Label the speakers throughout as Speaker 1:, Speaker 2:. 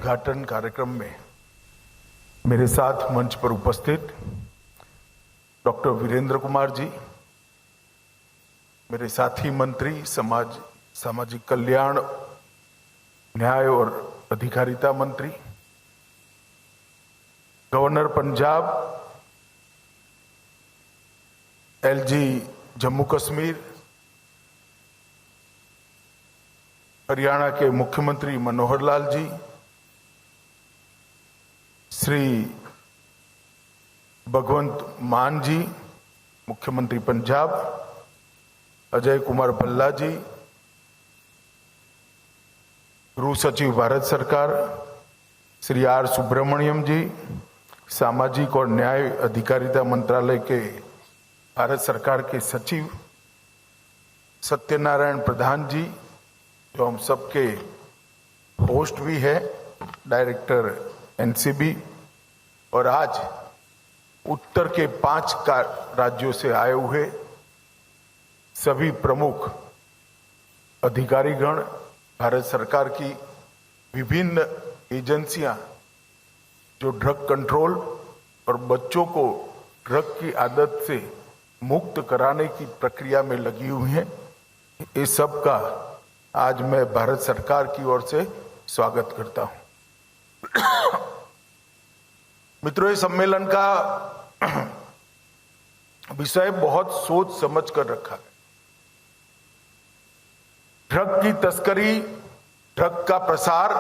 Speaker 1: उद्घाटन कार्यक्रम में मेरे साथ मंच पर उपस्थित डॉक्टर वीरेंद्र कुमार जी, मेरे साथी मंत्री सामाजिक कल्याण, न्याय और अधिकारिता मंत्री, गवर्नर पंजाब, एलजी जम्मू कश्मीर, हरियाणा के मुख्यमंत्री मनोहर लाल जी, श्री भगवंत मान जी, मुख्यमंत्री पंजाब, अजय कुमार भल्ला जी, गृह सचिव भारत सरकार, श्री आर सुब्रमण्यम जी, सामाजिक और न्याय अधिकारिता मंत्रालय के भारत सरकार के सचिव, सत्यनारायण प्रधान जी, जो हम सबके होस्ट भी है, डायरेक्टर एनसीबी, और आज उत्तर के 5 राज्यों से आए हुए सभी प्रमुख अधिकारीगण, भारत सरकार की विभिन्न एजेंसियां जो ड्रग कंट्रोल और बच्चों को ड्रग की आदत से मुक्त कराने की प्रक्रिया में लगी हुई हैं, इस सब का आज मैं भारत सरकार की ओर से स्वागत करता हूं। मित्रों, इस सम्मेलन का विषय बहुत सोच समझ कर रखा है। ड्रग की तस्करी, ड्रग का प्रसार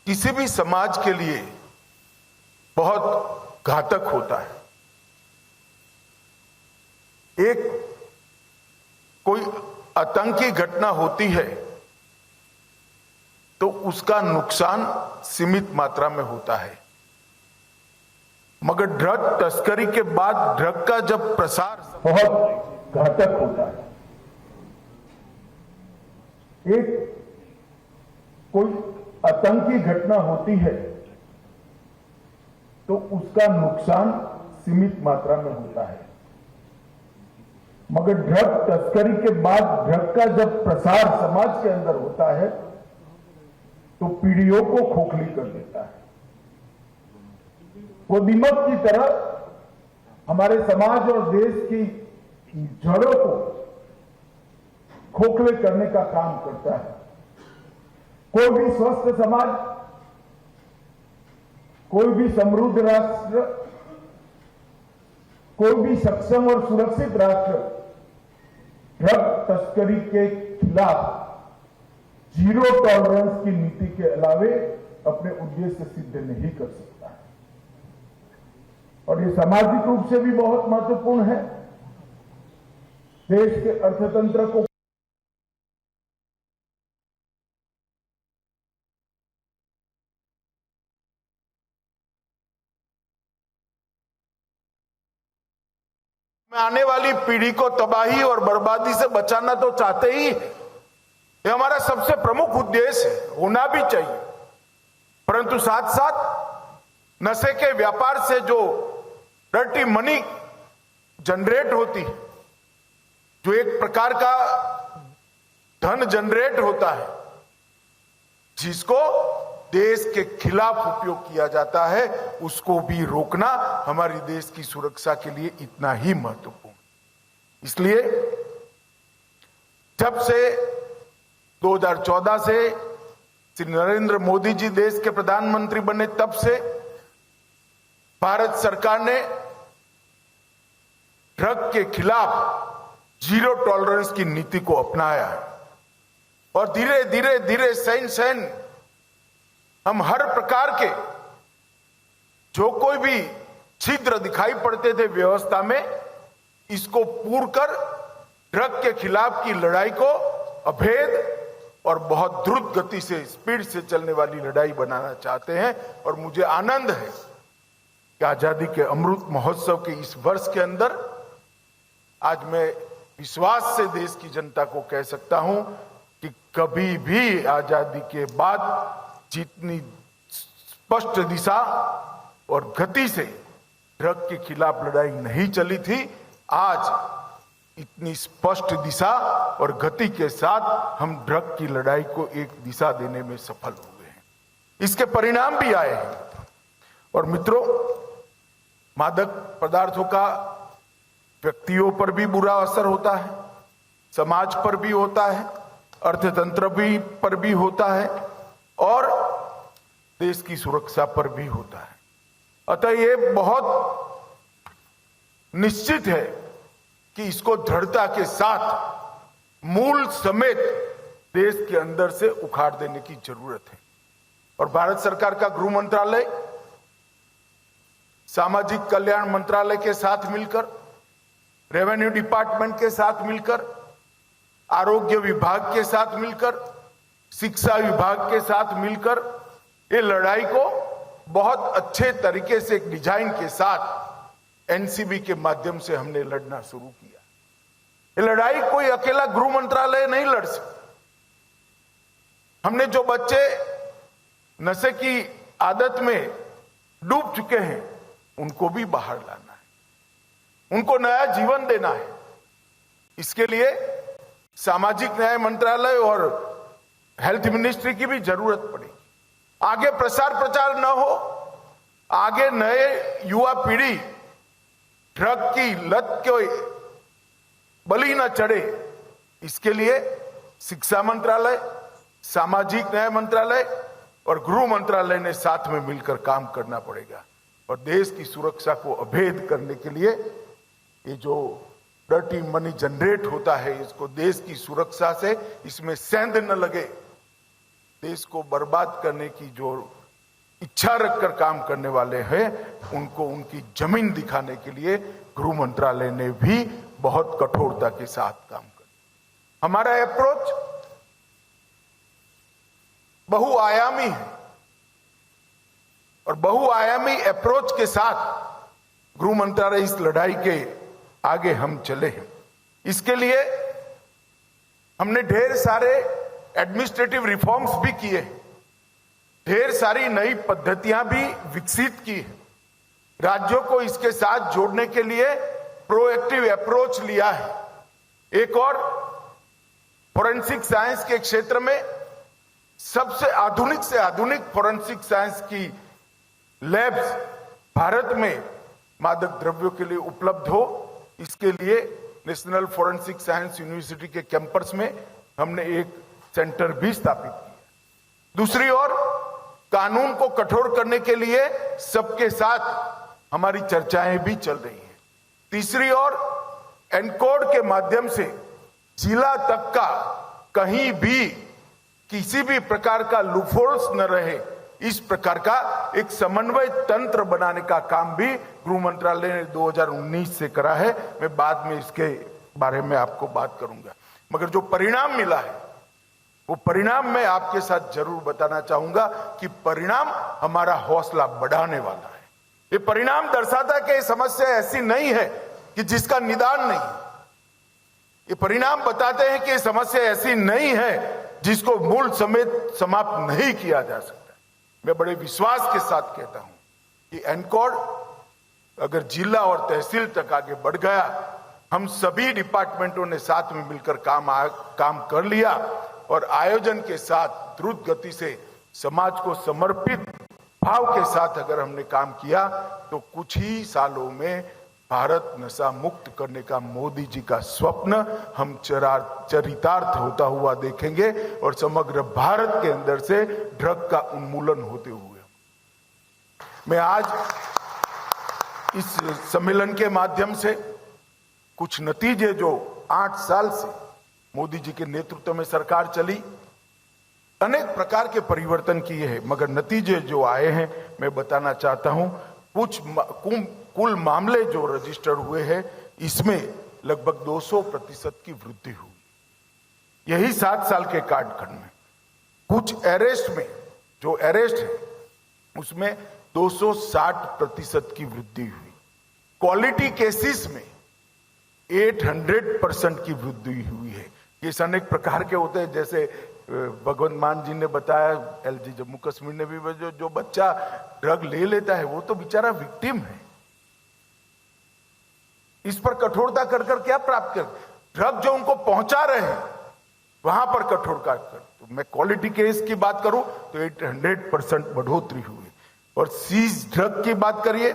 Speaker 1: किसी भी समाज के लिए बहुत घातक होता है। एक कोई आतंकी घटना होती है तो उसका नुकसान सीमित मात्रा में होता है, मगर ड्रग तस्करी के बाद ड्रग का जब प्रसार बहुत घातक होता है। एक कोई आतंकी घटना होती है तो उसका नुकसान सीमित मात्रा में होता है, मगर ड्रग तस्करी के बाद ड्रग का जब प्रसार समाज के अंदर होता है तो पीढ़ियों को खोखली कर देता है। वो दीमक की तरह हमारे समाज और देश की जड़ों को खोखले करने का काम करता है। कोई भी स्वस्थ समाज, कोई भी समृद्ध राष्ट्र, कोई भी सक्षम और सुरक्षित राष्ट्र ड्रग तस्करी के खिलाफ जीरो टॉलरेंस की नीति के अलावे अपने उद्देश्य सिद्ध नहीं कर सकता है। और ये सामाजिक रूप से भी बहुत महत्वपूर्ण है। देश के अर्थतंत्र को आने वाली पीढ़ी को तबाही और बर्बादी से बचाना तो चाहते ही, ये हमारा सबसे प्रमुख उद्देश्य है, होना भी चाहिए। परंतु साथ साथ नशे के व्यापार से जो डर्टी मनी जनरेट होती है, जो एक प्रकार का धन जनरेट होता है, जिसको देश के खिलाफ उपयोग किया जाता है, उसको भी रोकना हमारी देश की सुरक्षा के लिए इतना ही महत्वपूर्ण। इसलिए जब से 2014 से श्री नरेंद्र मोदी जी देश के प्रधानमंत्री बने, तब से भारत सरकार ने ड्रग के खिलाफ जीरो टॉलरेंस की नीति को अपनाया है। और धीरे धीरे धीरे सैन हम हर प्रकार के जो कोई भी छिद्र दिखाई पड़ते थे व्यवस्था में, इसको पूर कर ड्रग के खिलाफ की लड़ाई को अभेद और बहुत द्रुत गति से, स्पीड से चलने वाली लड़ाई बनाना चाहते हैं। और मुझे आनंद है कि आजादी के अमृत महोत्सव के इस वर्ष के अंदर आज मैं विश्वास से देश की जनता को कह सकता हूं कि कभी भी आजादी के बाद जितनी स्पष्ट दिशा और गति से ड्रग के खिलाफ लड़ाई नहीं चली थी, आज इतनी स्पष्ट दिशा और गति के साथ हम ड्रग की लड़ाई को एक दिशा देने में सफल हो गए हैं। इसके परिणाम भी आए हैं। और मित्रों, मादक पदार्थों का व्यक्तियों पर भी बुरा असर होता है, समाज पर भी होता है, अर्थतंत्र भी पर भी होता है और देश की सुरक्षा पर भी होता है। अतः ये बहुत निश्चित है कि इसको दृढ़ता के साथ मूल समेत देश के अंदर से उखाड़ देने की जरूरत है। और भारत सरकार का गृह मंत्रालय सामाजिक कल्याण मंत्रालय के साथ मिलकर, रेवेन्यू डिपार्टमेंट के साथ मिलकर, आरोग्य विभाग के साथ मिलकर, शिक्षा विभाग के साथ मिलकर ये लड़ाई को बहुत अच्छे तरीके से एक डिजाइन के साथ एनसीबी के माध्यम से हमने लड़ना शुरू किया। ये लड़ाई कोई अकेला गृह मंत्रालय नहीं लड़ सकता। हमने जो बच्चे नशे की आदत में डूब चुके हैं उनको भी बाहर लाना है, उनको नया जीवन देना है। इसके लिए सामाजिक न्याय मंत्रालय और हेल्थ मिनिस्ट्री की भी जरूरत पड़ेगी। आगे प्रसार प्रचार न हो, आगे नए युवा पीढ़ी ड्रग की लत के बलि न चढ़े, इसके लिए शिक्षा मंत्रालय, सामाजिक न्याय मंत्रालय और गृह मंत्रालय ने साथ में मिलकर काम करना पड़ेगा। और देश की सुरक्षा को अभेद करने के लिए ये जो डर्टी मनी जनरेट होता है, इसको देश की सुरक्षा से इसमें सेंध न लगे, देश को बर्बाद करने की जो इच्छा रखकर काम करने वाले हैं उनको उनकी जमीन दिखाने के लिए गृह मंत्रालय ने भी बहुत कठोरता के साथ काम किया। हमारा अप्रोच बहुआयामी है और बहुआयामी अप्रोच के साथ गृह मंत्रालय इस लड़ाई के आगे हम चले हैं। इसके लिए हमने ढेर सारे एडमिनिस्ट्रेटिव रिफॉर्म्स भी किए, ढेर सारी नई पद्धतियां भी विकसित की है, राज्यों को इसके साथ जोड़ने के लिए प्रोएक्टिव अप्रोच लिया है। एक और फोरेंसिक साइंस के क्षेत्र में सबसे आधुनिक से आधुनिक फोरेंसिक साइंस की लैब्स भारत में मादक द्रव्यों के लिए उपलब्ध हो, इसके लिए नेशनल फोरेंसिक साइंस यूनिवर्सिटी के कैंपस में हमने एक सेंटर भी स्थापित किया। दूसरी ओर कानून को कठोर करने के लिए सबके साथ हमारी चर्चाएं भी चल रही हैं। तीसरी ओर एनकोड के माध्यम से जिला तक का कहीं भी किसी भी प्रकार का लूपहोल्स न रहे, इस प्रकार का एक समन्वय तंत्र बनाने का काम भी गृह मंत्रालय ने 2019 से करा है। मैं बाद में इसके बारे में आपको बात करूंगा, मगर जो परिणाम मिला है वो परिणाम मैं आपके साथ जरूर बताना चाहूंगा कि परिणाम हमारा हौसला बढ़ाने वाला है। ये परिणाम दर्शाता है कि समस्या ऐसी नहीं है कि जिसका निदान नहीं। ये परिणाम बताते हैं कि समस्या ऐसी नहीं है जिसको मूल समेत समाप्त नहीं किया जा सकता। मैं बड़े विश्वास के साथ कहता हूं कि एनकोड अगर जिला और तहसील तक आगे बढ़ गया, हम सभी डिपार्टमेंटों ने साथ में मिलकर काम कर लिया और आयोजन के साथ द्रुत गति से समाज को समर्पित भाव के साथ अगर हमने काम किया तो कुछ ही सालों में भारत नशा मुक्त करने का मोदी जी का स्वप्न हम चरितार्थ होता हुआ देखेंगे और समग्र भारत के अंदर से ड्रग का उन्मूलन होते हुए मैं आज इस सम्मेलन के माध्यम से कुछ नतीजे जो 8 साल से मोदी जी के नेतृत्व में सरकार चली, अनेक प्रकार के परिवर्तन किए हैं, मगर नतीजे जो आए हैं मैं बताना चाहता हूं। कुल मामले जो रजिस्टर हुए हैं इसमें लगभग 200% की वृद्धि हुई, यही 7 साल के कालखंड में। कुछ अरेस्ट में जो अरेस्ट है उसमें 260% की वृद्धि हुई। क्वालिटी केसेस में 800% की वृद्धि हुई है। केस अनेक प्रकार के होते हैं, जैसे भगवंत मान जी ने बताया, एलजी जम्मू कश्मीर ने भी जो बच्चा ड्रग ले लेता है वो तो बेचारा विक्टिम है, इस पर कठोरता कर क्या प्राप्त कर, ड्रग जो उनको पहुंचा रहे हैं वहां पर कठोरता कर। तो मैं क्वालिटी केस की बात करूं तो 800% बढ़ोतरी हुई। और सीज ड्रग की बात करिए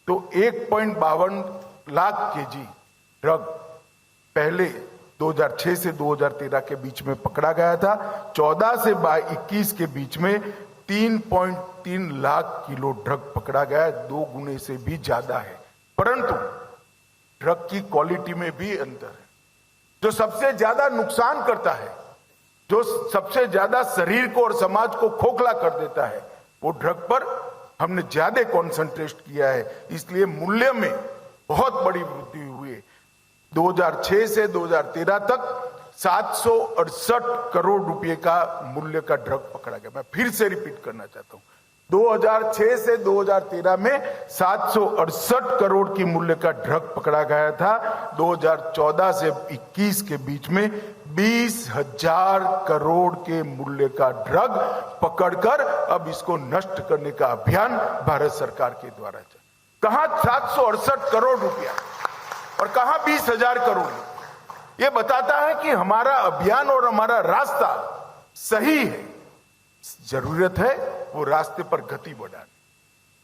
Speaker 1: तो 1.52 लाख केजी ड्रग पहले 2006 से 2013 के बीच में पकड़ा गया था। 14 से 21 के बीच में 3.3 लाख किलो ड्रग पकड़ा गया है, 2 गुने से भी ज्यादा है। परंतु ड्रग की क्वालिटी में भी अंतर है। जो सबसे ज्यादा नुकसान करता है, जो सबसे ज्यादा शरीर को और समाज को खोखला कर देता है, वो ड्रग पर हमने ज्यादा कॉन्सेंट्रेट किया है, इसलिए मूल्य में बहुत बड़ी वृद्धि हुई है। 2006 से 2013 तक 768 करोड़ रुपए का मूल्य का ड्रग पकड़ा गया। मैं फिर से रिपीट करना चाहता हूं, 2006 से 2013 में 768 करोड़ की मूल्य का ड्रग पकड़ा गया था। 2014 से 21 के बीच में 20,000 करोड़ के मूल्य का ड्रग पकड़कर अब इसको नष्ट करने का अभियान भारत सरकार के द्वारा चल। कहां 768 करोड़ रुपया और कहां 20,000 करोड़। यह बताता है कि हमारा अभियान और हमारा रास्ता सही है। जरूरत है वो रास्ते पर गति बढ़ाने,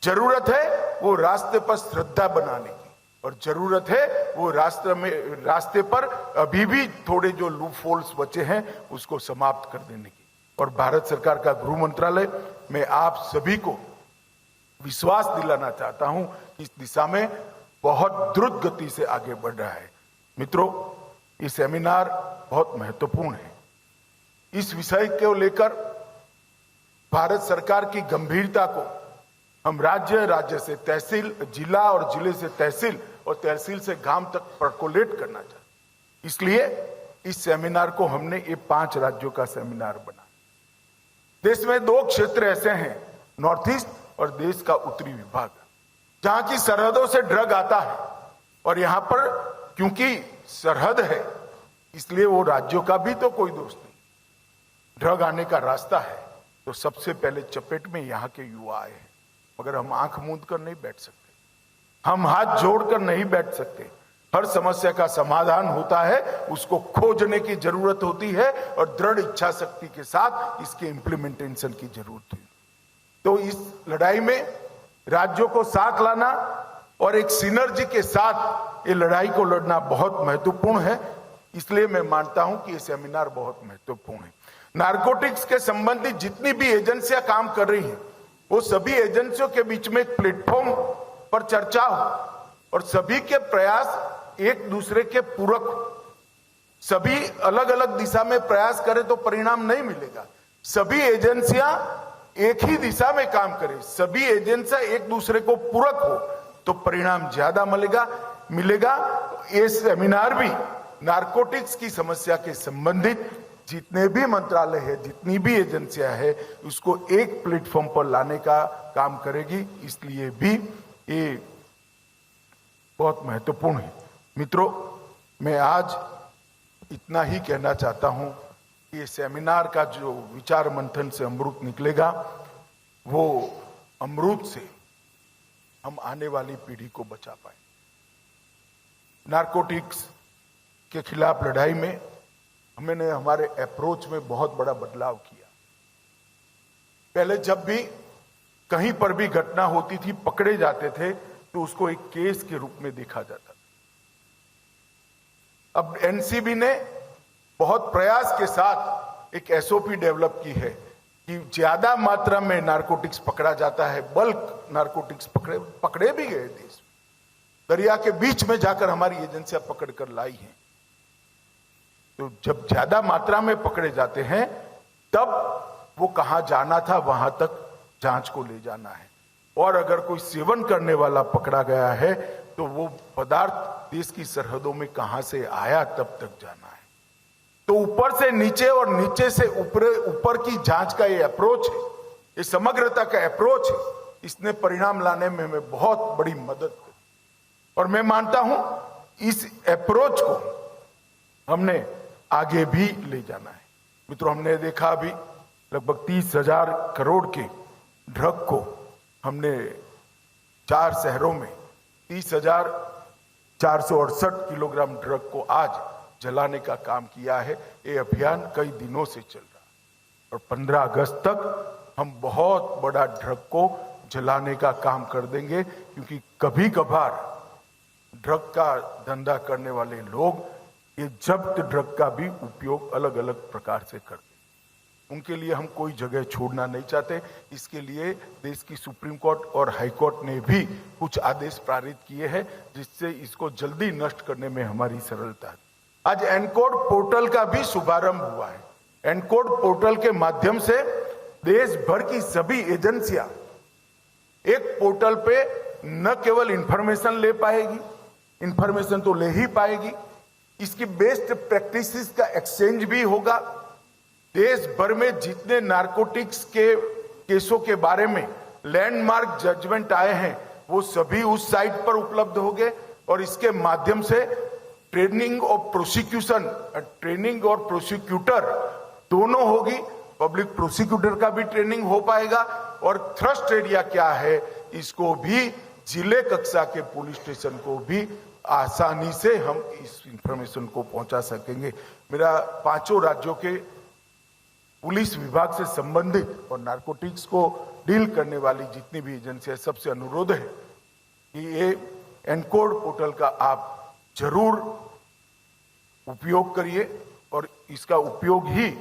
Speaker 1: जरूरत है वो रास्ते पर श्रद्धा बनाने की, और जरूरत है वो रास्ते पर अभी भी थोड़े जो लूप होल्स बचे हैं उसको समाप्त कर देने की। और भारत सरकार का गृह मंत्रालय में आप सभी को विश्वास दिलाना चाहता हूं कि इस दिशा में बहुत द्रुत गति से आगे बढ़ रहा है। मित्रों, ये सेमिनार बहुत महत्वपूर्ण है। इस विषय को लेकर भारत सरकार की गंभीरता को हम राज्य से तहसील, जिला और जिले से तहसील और तहसील से गांव तक परकोलेट करना चाहते। इसलिए इस सेमिनार को हमने ये 5 राज्यों का सेमिनार बना। देश में 2 क्षेत्र ऐसे हैं, नॉर्थ ईस्ट और देश का उत्तरी विभाग, जहां की सरहदों से ड्रग आता है। और यहां पर क्योंकि सरहद है इसलिए वो राज्यों का भी तो कोई दोष नहीं। ड्रग आने का रास्ता है तो सबसे पहले चपेट में यहां के युवा आए हैं। मगर हम आंख मूंद कर नहीं बैठ सकते, हम हाथ जोड़कर नहीं बैठ सकते। हर समस्या का समाधान होता है, उसको खोजने की जरूरत होती है और दृढ़ इच्छा शक्ति के साथ इसके इंप्लीमेंटेशन की जरूरत है। तो इस लड़ाई में राज्यों को साथ लाना और एक सिनर्जी के साथ ये लड़ाई को लड़ना बहुत महत्वपूर्ण है। इसलिए मैं मानता हूं कि ये सेमिनार बहुत महत्वपूर्ण है। नारकोटिक्स के संबंधित जितनी भी एजेंसियां काम कर रही हैं, वो सभी एजेंसियों के बीच में एक प्लेटफॉर्म पर चर्चा हो और सभी के प्रयास एक दूसरे के पूरक हो। सभी अलग अलग दिशा में प्रयास करें तो परिणाम नहीं मिलेगा। सभी एजेंसियां एक ही दिशा में काम करें, सभी एजेंसियां एक दूसरे को पूरक हो तो परिणाम ज्यादा मिलेगा। ये सेमिनार भी नारकोटिक्स की समस्या के संबंधित जितने भी मंत्रालय है, जितनी भी एजेंसियां है, उसको एक प्लेटफॉर्म पर लाने का काम करेगी। इसलिए भी ये बहुत महत्वपूर्ण है। मित्रों, मैं आज इतना ही कहना चाहता हूं कि ये सेमिनार का जो विचार मंथन से अमृत निकलेगा, वो अमृत से हम आने वाली पीढ़ी को बचा पाए। नारकोटिक्स के खिलाफ लड़ाई में हमने हमारे अप्रोच में बहुत बड़ा बदलाव किया। पहले जब भी कहीं पर भी घटना होती थी, पकड़े जाते थे तो उसको एक केस के रूप में देखा जाता था। अब एनसीबी ने बहुत प्रयास के साथ एक एसओपी डेवलप की है कि ज्यादा मात्रा में नारकोटिक्स पकड़ा जाता है, बल्क नारकोटिक्स पकड़े भी गए देश में। दरिया के बीच में जाकर हमारी एजेंसियां पकड़कर लाई हैं। तो जब ज्यादा मात्रा में पकड़े जाते हैं तब वो कहां जाना था वहां तक जांच को ले जाना है। और अगर कोई सेवन करने वाला पकड़ा गया है तो वो पदार्थ देश की सरहदों में कहां से आया तब तक जाना है। तो ऊपर से नीचे और नीचे से ऊपर की जांच का ये अप्रोच है, ये समग्रता का अप्रोच है। इसने परिणाम लाने में हमें बहुत बड़ी मदद की और मैं मानता हूं इस अप्रोच को हमने आगे भी ले जाना है। मित्रों, हमने देखा अभी लगभग 30,000 करोड़ के ड्रग को हमने 4 शहरों में 30,468 किलोग्राम ड्रग को आज जलाने का काम किया है। ये अभियान कई दिनों से चल रहा है। और 15 अगस्त तक हम बहुत बड़ा ड्रग को जलाने का काम कर देंगे, क्योंकि कभी कभार ड्रग का धंधा करने वाले लोग ये जब्त ड्रग का भी उपयोग अलग अलग प्रकार से करते हैं। उनके लिए हम कोई जगह छोड़ना नहीं चाहते। इसके लिए देश की सुप्रीम कोर्ट और हाई कोर्ट ने भी कुछ आदेश पारित किए हैं, जिससे इसको जल्दी नष्ट करने में हमारी सरलता है। आज एनकोड पोर्टल का भी शुभारंभ हुआ है। एनकोड पोर्टल के माध्यम से देश भर की सभी एजेंसियां एक पोर्टल पे न केवल इंफॉर्मेशन ले पाएगी, इंफॉर्मेशन तो ले ही पाएगी, इसकी बेस्ट प्रैक्टिसेस का एक्सचेंज भी होगा। देश भर में जितने नारकोटिक्स के केसों के बारे में लैंडमार्क जजमेंट आए हैं वो सभी उस साइट पर उपलब्ध होंगे और इसके माध्यम से ट्रेनिंग और प्रोसिक्यूटर दोनों होगी। पब्लिक प्रोसिक्यूटर का भी ट्रेनिंग हो पाएगा और थ्रस्ट एरिया क्या है इसको भी जिले कक्षा के पुलिस स्टेशन को भी आसानी से हम इस इंफॉर्मेशन को पहुंचा सकेंगे। मेरा 5 राज्यों के पुलिस विभाग से संबंधित और नारकोटिक्स को डील करने वाली जितनी भी एजेंसियां, सबसे अनुरोध है कि ये एनकोड पोर्टल का आप जरूर उपयोग करिए और इसका उपयोग ही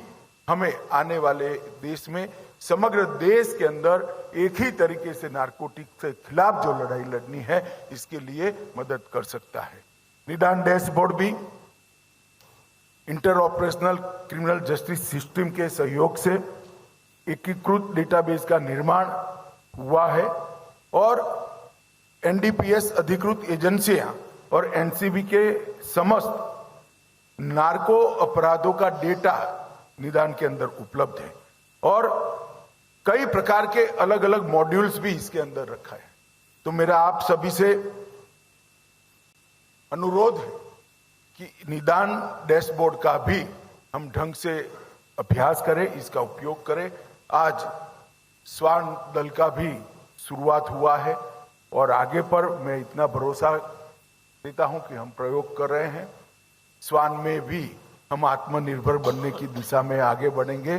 Speaker 1: हमें आने वाले देश में, समग्र देश के अंदर एक ही तरीके से नारकोटिक्स के खिलाफ जो लड़ाई लड़नी है इसके लिए मदद कर सकता है। निदान डैशबोर्ड भी inter operational criminal justice system के सहयोग से एकीकृत डेटाबेस का निर्माण हुआ है और एनडीपीएस अधिकृत एजेंसियां और एनसीबी के समस्त नार्को अपराधों का डेटा निदान के अंदर उपलब्ध है और कई प्रकार के अलग अलग मॉड्यूल्स भी इसके अंदर रखा है। तो मेरा आप सभी से अनुरोध है कि निदान डैशबोर्ड का भी हम ढंग से अभ्यास करें, इसका उपयोग करें। आज स्वान दल का भी शुरुआत हुआ है और आगे पर मैं इतना भरोसा देता हूं कि हम प्रयोग कर रहे हैं। स्वान में भी हम आत्मनिर्भर बनने की दिशा में आगे बढ़ेंगे।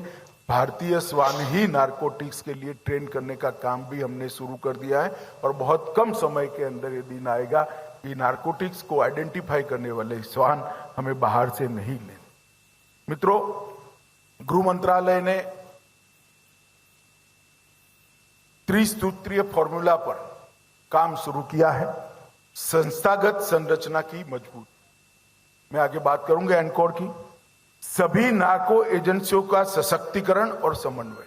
Speaker 1: भारतीय स्वान ही नारकोटिक्स के लिए ट्रेन करने का काम भी हमने शुरू कर दिया है और बहुत कम समय के अंदर ये दिन आएगा कि नारकोटिक्स को आइडेंटिफाई करने वाले स्वान हमें बाहर से नहीं लेने। मित्रों, गृह मंत्रालय ने त्रिसूत्रीय फॉर्मूला पर काम शुरू किया है, संस्थागत संरचना की मजबूत। मैं आगे बात करूंगा एनकोड की। सभी नार्को एजेंसियों का सशक्तिकरण और समन्वय।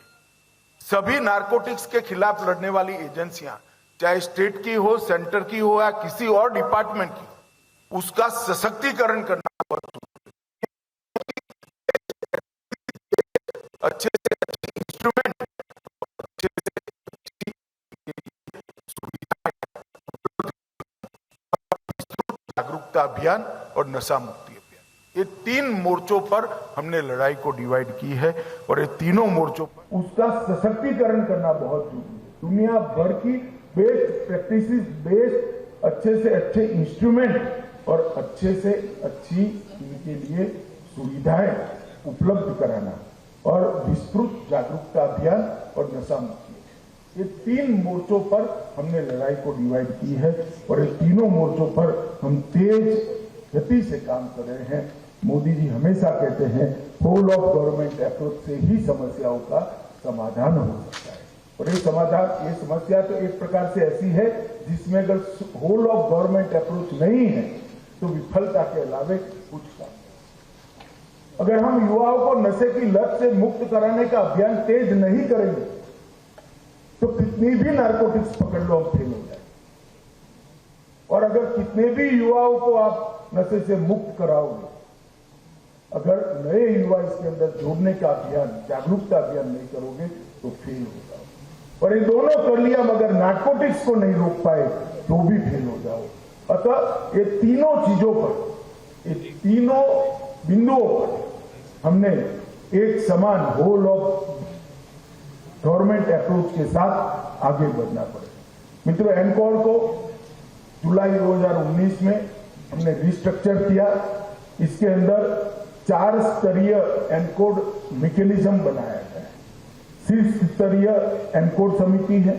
Speaker 1: सभी नारकोटिक्स के खिलाफ लड़ने वाली एजेंसियां, चाहे स्टेट की हो, सेंटर की हो या किसी और डिपार्टमेंट की, उसका सशक्तिकरण करना बहुत अच्छे से अच्छे इंस्ट्रूमेंट, अच्छे से अच्छी सुविधाएं, जागरूकता अभियान और नशा मुक्ति अभियान, ये 3 मोर्चों पर हमने लड़ाई को डिवाइड की है और ये तीनों मोर्चों पर उसका सशक्तिकरण करना बहुत जरूरी है। दुनिया भर की बेस्ट प्रैक्टिसेस, बेस्ट अच्छे से अच्छे इंस्ट्रूमेंट और अच्छे से अच्छी इनके लिए सुविधाएं उपलब्ध कराना और विस्तृत जागरूकता अभियान और नशा मुक्ति, ये 3 मोर्चों पर हमने लड़ाई को डिवाइड की है और ये तीनों मोर्चों पर हम तेज गति से काम कर रहे हैं। मोदी जी हमेशा कहते हैं होल ऑफ गवर्नमेंट अप्रोच से ही समस्याओं का समाधान हो सकता है और ये समस्या तो एक प्रकार से ऐसी है जिसमें अगर होल ऑफ गवर्नमेंट अप्रोच नहीं है तो विफलता के अलावे कुछ काम। अगर हम युवाओं को नशे की लत से मुक्त कराने का अभियान तेज नहीं करेंगे तो कितनी भी नारकोटिक्स पकड़ लो, हम फेल हो जाए। और अगर कितने भी युवाओं को आप नशे से मुक्त कराओगे, अगर नए युवा इसके अंदर जोड़ने का अभियान, जागरूकता अभियान नहीं करोगे तो फेल हो जाओ। और ये दोनों कर लिया मगर नारकोटिक्स को नहीं रोक पाए तो भी फेल हो जाओ। अतः ये तीनों चीजों पर, ये तीनों बिंदुओं पर हमने एक समान होल ऑफ गवर्नमेंट अप्रोच के साथ आगे बढ़ना पड़ेगा। मित्रों, एनकोड को जुलाई 2019 में हमने रिस्ट्रक्चर किया। इसके अंदर 4 स्तरीय एनकोड मैकेनिज्म बनाया गया है।
Speaker 2: शीर्ष स्तरीय एनकोड समिति है,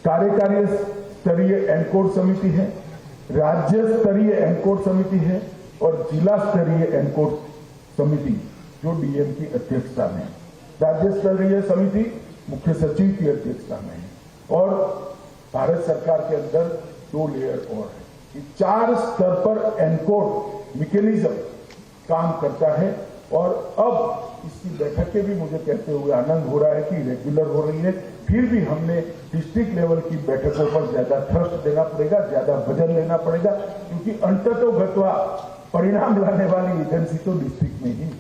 Speaker 2: कार्यकारी स्तरीय एनकोड समिति है, राज्य स्तरीय एनकोड समिति है और जिला स्तरीय एनकोड समिति जो डीएम की अध्यक्षता में है। राज्य स्तरीय समिति मुख्य सचिव की अध्यक्षता में है और भारत सरकार के अंदर 2 लेयर और है। 4 स्तर पर एनकोड मैकेनिज्म काम करता है और अब इसकी बैठकें भी मुझे कहते हुए आनंद हो रहा है कि रेगुलर हो रही है। फिर भी हमने डिस्ट्रिक्ट लेवल की बैठकों पर ज्यादा थ्रस्ट देना पड़ेगा, ज्यादा वजन लेना पड़ेगा, क्योंकि अंततोगत्वा परिणाम लाने वाली एजेंसी तो डिस्ट्रिक्ट में ही